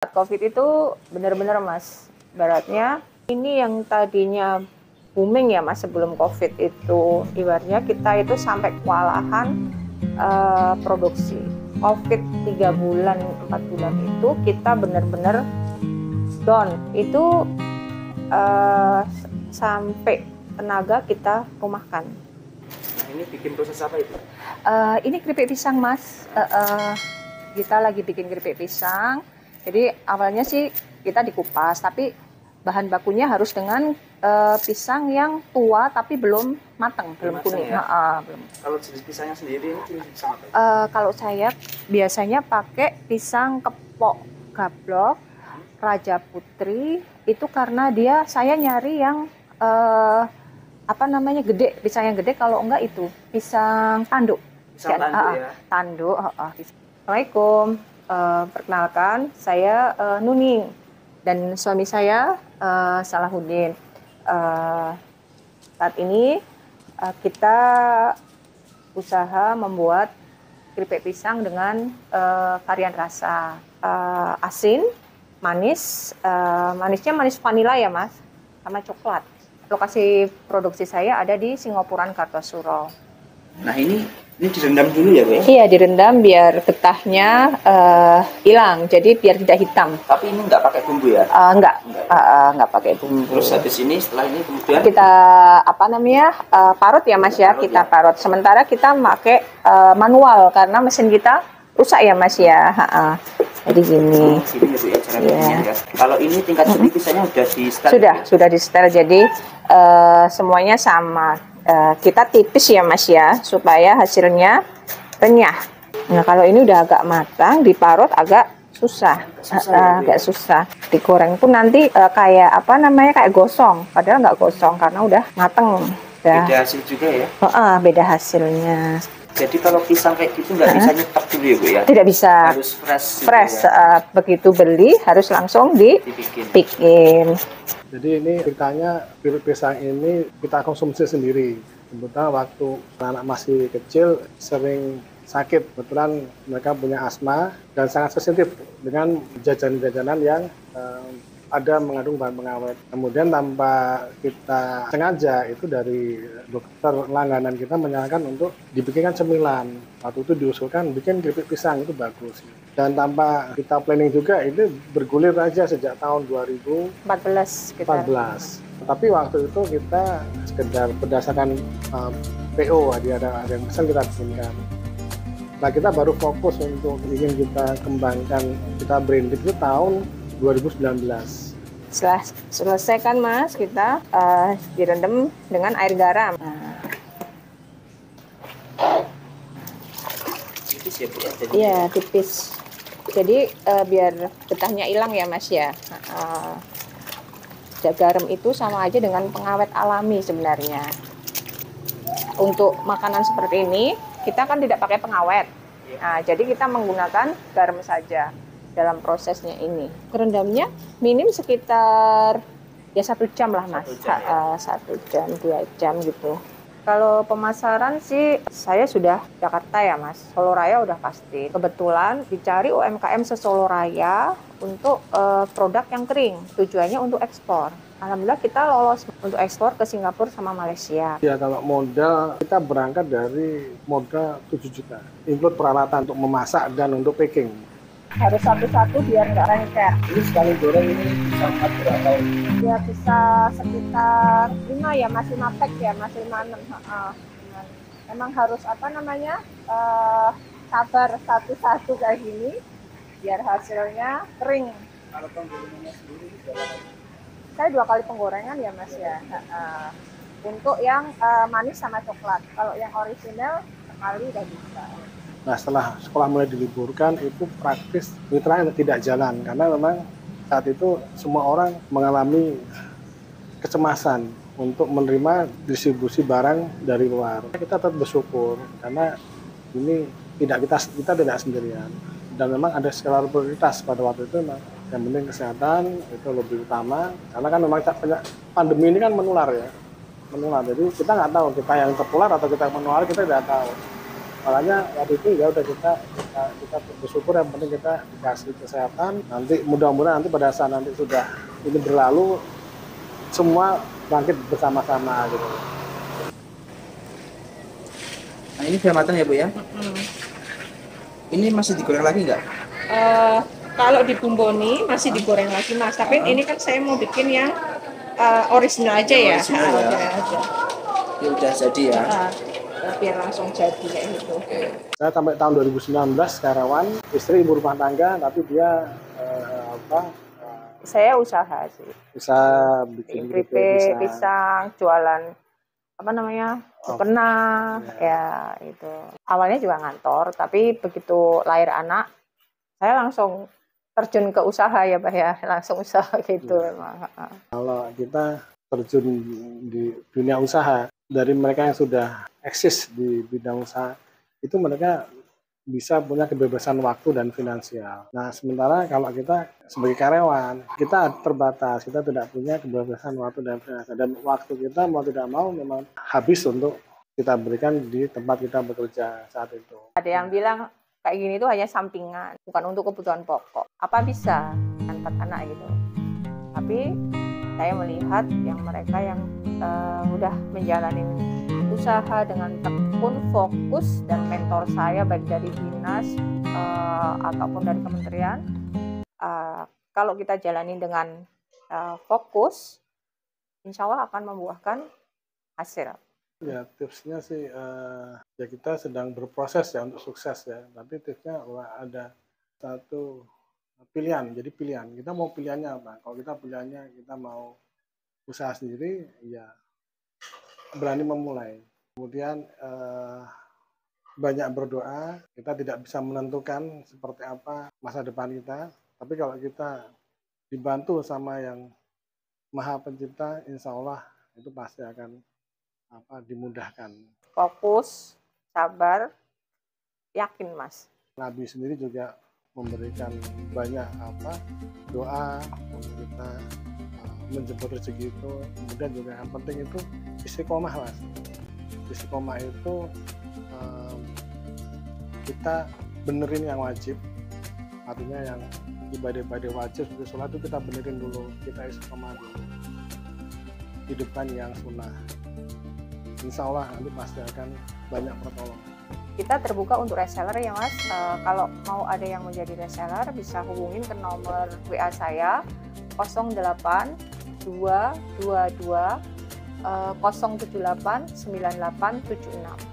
COVID itu benar-benar Mas, baratnya ini yang tadinya booming ya Mas sebelum COVID itu, ibaratnya kita itu sampai kewalahan produksi. COVID 3 bulan, 4 bulan itu kita benar-benar down. Itu sampai tenaga kita rumahkan. Nah, ini bikin proses apa itu? Ini keripik pisang Mas. Kita lagi bikin keripik pisang. Jadi awalnya sih kita dikupas, tapi bahan bakunya harus dengan pisang yang tua tapi belum matang, belum kuning. Ya? Belum. Kalau jenis pisangnya sendiri ini jenis pisang apa? Kalau saya biasanya pakai pisang kepok gablok Raja Putri, itu karena saya nyari yang gede, pisang yang gede. Kalau enggak itu pisang tanduk. Pisang tanduk ya? Tanduk. Assalamualaikum. Perkenalkan, saya Nuning dan suami saya Salahuddin. Saat ini kita usaha membuat keripik pisang dengan varian rasa asin, manis, manisnya manis vanila ya Mas, sama coklat. Lokasi produksi saya ada di Singopuran, Kartosuro. Nah ini direndam dulu ya Bu ya? Iya, direndam biar getahnya hilang, jadi biar tidak hitam. Tapi ini nggak pakai bumbu ya? Nggak pakai bumbu. Terus habis ini setelah ini kemudian kita parut ya Mas ya, kita parut. Sementara kita pakai manual karena mesin kita rusak ya Mas ya. Jadi gini. Gini ya Bu ya cara bikinnya ya. Kalau ini tingkat suhu pisangnya udah di setel. Sudah di setel, jadi semuanya sama. Kita tipis ya Mas ya, supaya hasilnya renyah. Nah kalau ini udah agak matang, diparut agak susah, agak susah. Digoreng pun nanti kayak gosong, padahal nggak gosong karena udah mateng. Beda hasil juga ya? Beda hasilnya. Jadi kalau pisang kayak gitu nggak bisa nyetok dulu ya Bu ya? Tidak bisa. Harus fresh. Fresh, ya? Begitu beli harus langsung dibikin. Jadi ini ceritanya keripik pisang ini kita konsumsi sendiri. Kebetulan waktu anak masih kecil sering sakit. Kebetulan mereka punya asma dan sangat sensitif dengan jajanan-jajanan yang ada mengandung bahan pengawet. Kemudian tanpa kita sengaja itu dari dokter langganan kita menyarankan untuk dibikinkan cemilan. Waktu itu diusulkan bikin keripik pisang, itu bagus. Dan tanpa kita planning juga itu bergulir aja sejak tahun 2014. Tapi waktu itu kita sekedar berdasarkan PO, ada yang pesan kita bikinkan. Nah kita baru fokus untuk ingin kita kembangkan, kita branding itu tahun 2019. Setelah selesai kan Mas, kita direndam dengan air garam. Tipis ya Bu ya? Iya, tipis. Jadi biar getahnya hilang ya Mas ya. Garam itu sama aja dengan pengawet alami sebenarnya. Untuk makanan seperti ini, kita kan tidak pakai pengawet. Nah, jadi kita menggunakan garam saja dalam prosesnya ini. Kerendamnya minim sekitar ya 1 jam lah Mas. 1 jam, 2 jam gitu. Kalau pemasaran sih saya sudah Jakarta ya Mas, Solo Raya udah pasti. Kebetulan dicari UMKM se-Solo Raya untuk produk yang kering, tujuannya untuk ekspor. Alhamdulillah kita lolos untuk ekspor ke Singapura sama Malaysia. Ya kalau modal kita berangkat dari modal 7 juta. Include peralatan untuk memasak dan untuk packing. Harus satu-satu biar nggak lengket. Ini sekali goreng ini bisa 4 berapa? Ya bisa sekitar 5 ya, masih 5 pack ya, masih 5-6. Emang harus sabar satu-satu kayak gini biar hasilnya kering. Kalau penggorengannya sendiri Saya 2 kali penggorengan ya Mas ya. Untuk yang manis sama coklat. Kalau yang orisinal sekali udah bisa. Nah setelah sekolah mulai diliburkan itu praktis mitranya tidak jalan karena memang saat itu semua orang mengalami kecemasan untuk menerima distribusi barang dari luar. Kita tetap bersyukur karena ini kita tidak sendirian dan memang ada skala prioritas pada waktu itu memang yang penting kesehatan itu lebih utama karena kan memang pandemi ini kan menular, jadi kita nggak tahu kita yang tertular atau kita menular, kita tidak tahu. Makanya waktu itu ya udah kita bersyukur, yang penting kita dikasih kesehatan. Nanti mudah-mudahan nanti pada saat nanti sudah ini berlalu, semua bangkit bersama-sama gitu. Nah ini sudah matang ya Bu ya? Ini masih digoreng lagi nggak? Kalau dibumboni masih digoreng lagi Mas, tapi ini kan saya mau bikin yang original aja ya. Original ya. Original aja. Ini udah jadi ya? Biar langsung jadi kayak gitu. Saya sampai tahun 2019 karyawan, istri ibu rumah tangga, tapi dia Saya usaha sih. bisa bikin Keripik, pisang, jualan apa namanya? Mukena, ya itu. Awalnya juga ngantor, tapi begitu lahir anak, saya langsung terjun ke usaha ya, Pak ya, langsung usaha gitu. Kalau kita terjun di dunia usaha, dari mereka yang sudah eksis di bidang usaha, itu mereka bisa punya kebebasan waktu dan finansial. Nah, sementara kalau kita sebagai karyawan, kita terbatas, kita tidak punya kebebasan waktu dan finansial. Dan waktu kita mau tidak mau memang habis untuk kita berikan di tempat kita bekerja saat itu. Ada yang bilang kayak gini itu hanya sampingan, bukan untuk kebutuhan pokok. Apa bisa 4 anak gitu. Tapi saya melihat yang mereka yang udah menjalani usaha dengan tekun, fokus, dan mentor saya baik dari dinas ataupun dari kementerian, kalau kita jalani dengan fokus, insya Allah akan membuahkan hasil. Ya, tipsnya sih ya kita sedang berproses ya untuk sukses ya. Tapi tipsnya ada satu pilihan. Jadi pilihan, kita mau pilihannya apa? Kalau kita pilihannya kita mau usaha sendiri, ya berani memulai. Kemudian banyak berdoa. Kita tidak bisa menentukan seperti apa masa depan kita. Tapi kalau kita dibantu sama yang Maha Pencipta, insya Allah itu pasti akan dimudahkan. Fokus, sabar, yakin Mas. Nabi sendiri juga memberikan banyak doa untuk kita menjemput rezeki itu. Kemudian juga yang penting itu istiqomah Mas. Istiqomah itu kita benerin yang wajib, artinya yang ibadah-ibadah wajib seperti sholat itu kita benerin dulu, kita istiqomah dulu, hidupkan yang sunnah. Insya Allah nanti pasti akan banyak pertolongan. Kita terbuka untuk reseller ya Mas. Kalau mau ada yang menjadi reseller bisa hubungin ke nomor WA saya 08 222 078 9876.